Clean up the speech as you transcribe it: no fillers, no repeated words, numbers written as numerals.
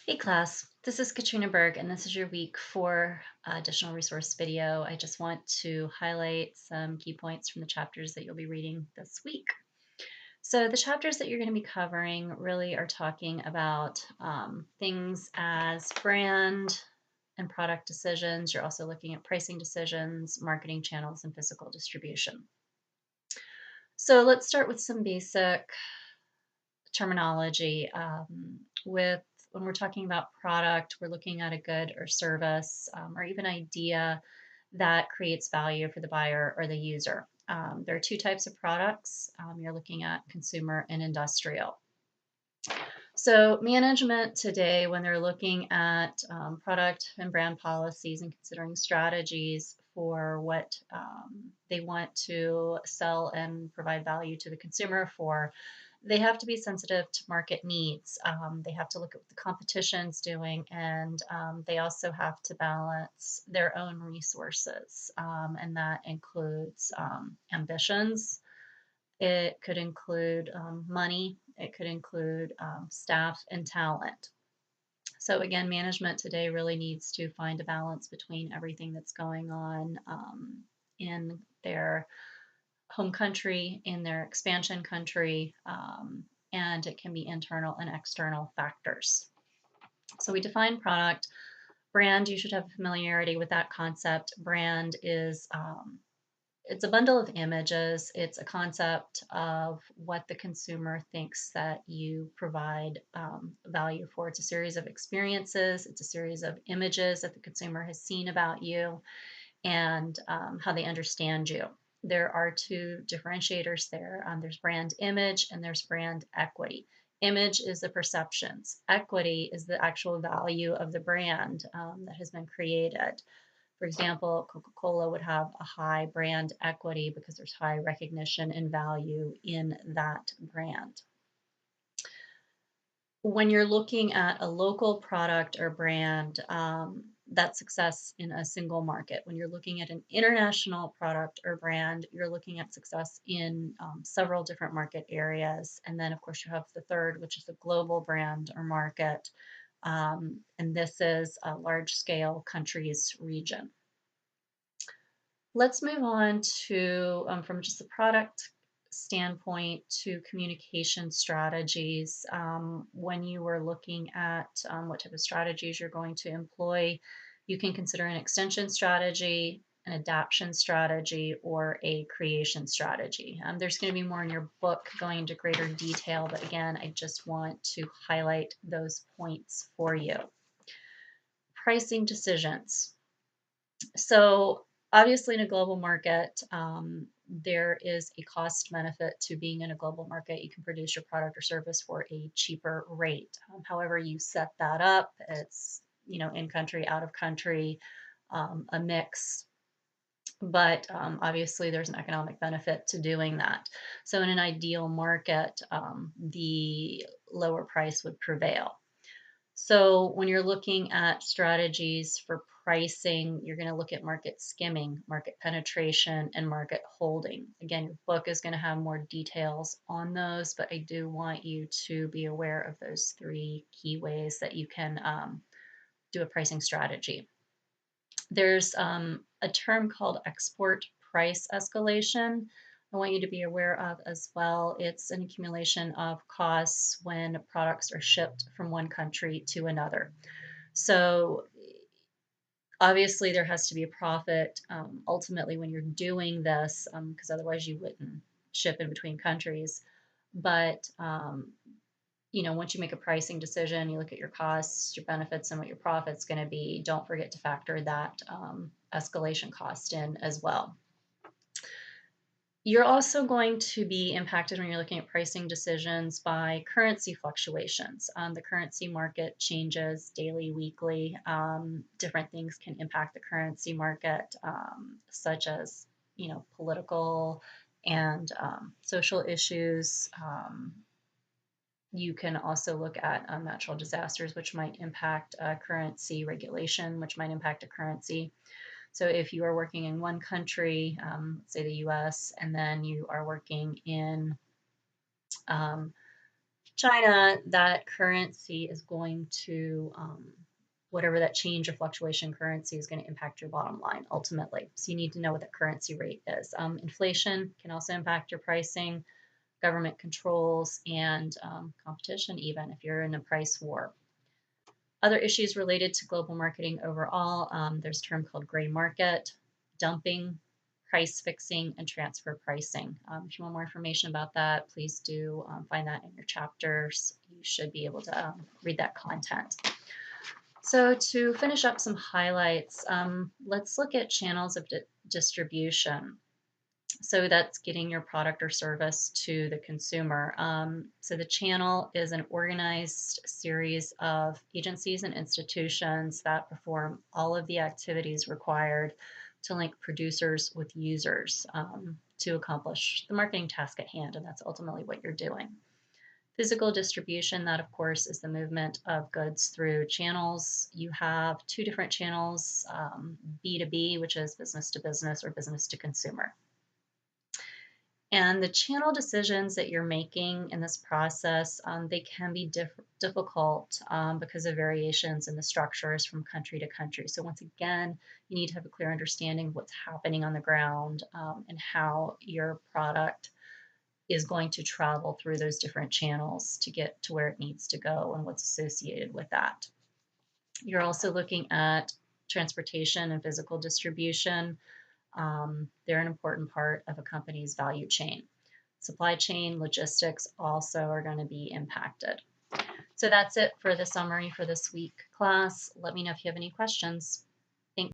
Hey class, this is Katrina Berg, and this is your week 4 additional resource video. I just want to highlight some key points from the chapters that you'll be reading this week. So the chapters that you're going to be covering really are talking about things as brand and product decisions. You're also looking at pricing decisions, marketing channels, and physical distribution. So let's start with some basic terminology. With when we're talking about product, we're looking at a good or service or even idea that creates value for the buyer or the user. There are two types of products. You're looking at consumer and industrial. So, management today, when they're looking at product and brand policies and considering strategies for what they want to sell and provide value to the consumer for, they have to be sensitive to market needs. They have to look at what the competition's doing, and they also have to balance their own resources, and that includes ambitions. It could include money. It could include staff and talent. So again, management today really needs to find a balance between everything that's going on in their home country, in their expansion country, and it can be internal and external factors. So we define product. Brand, you should have familiarity with that concept. Brand is it's a bundle of images. It's a concept of what the consumer thinks that you provide value for. It's a series of experiences. It's a series of images that the consumer has seen about you and how they understand you. There are two differentiators there. There's brand image and there's brand equity. Image is the perceptions. Equity is the actual value of the brand that has been created. For example, Coca-Cola would have a high brand equity because there's high recognition and value in that brand. When you're looking at a local product or brand, that's success in a single market. When you're looking at an international product or brand, you're looking at success in several different market areas. And then, of course, you have the third, which is a global brand or market. And this is a large scale countries region. Let's move on to from just the product standpoint to communication strategies. When you are looking at what type of strategies you're going to employ, you can consider an extension strategy, an adaptation strategy, or a creation strategy. There's going to be more in your book going into greater detail, but again, I just want to highlight those points for you. Pricing decisions. So obviously in a global market, there is a cost benefit to being in a global market. You can produce your product or service for a cheaper rate. However you set that up, it's in country, out of country, a mix. But obviously there's an economic benefit to doing that. So in an ideal market, the lower price would prevail. So when you're looking at strategies for pricing, you're going to look at market skimming, market penetration, and market holding. Again, your book is going to have more details on those, but I do want you to be aware of those three key ways that you can do a pricing strategy. There's a term called export price escalation. I want you to be aware of as well. It's an accumulation of costs when products are shipped from one country to another. So obviously there has to be a profit ultimately when you're doing this, because otherwise you wouldn't ship in between countries. But once you make a pricing decision, you look at your costs, your benefits, and what your profit's going to be. Don't forget to factor that escalation cost in as well. You're also going to be impacted when you're looking at pricing decisions by currency fluctuations. The currency market changes daily, weekly. Different things can impact the currency market, such as political and social issues. You can also look at natural disasters, which might impact currency regulation, which might impact a currency. So if you are working in one country, say the US, and then you are working in China, that currency is going to, whatever that change or fluctuation currency is going to impact your bottom line ultimately. So you need to know what that currency rate is. Inflation can also impact your pricing, government controls, and competition, even if you're in a price war. Other issues related to global marketing overall, there's a term called gray market, dumping, price fixing, and transfer pricing. If you want more information about that, please do find that in your chapters. You should be able to read that content. So to finish up some highlights, let's look at channels of distribution. So that's getting your product or service to the consumer. So the channel is an organized series of agencies and institutions that perform all of the activities required to link producers with users to accomplish the marketing task at hand, and that's ultimately what you're doing. Physical distribution, that of course is the movement of goods through channels. You have two different channels, B2B, which is business to business or business to consumer. And the channel decisions that you're making in this process, they can be difficult because of variations in the structures from country to country. So once again, you need to have a clear understanding of what's happening on the ground and how your product is going to travel through those different channels to get to where it needs to go and what's associated with that. You're also looking at transportation and physical distribution. They're an important part of a company's value chain. Supply chain, logistics also are going to be impacted. So that's it for the summary for this week class. Let me know if you have any questions. Thanks.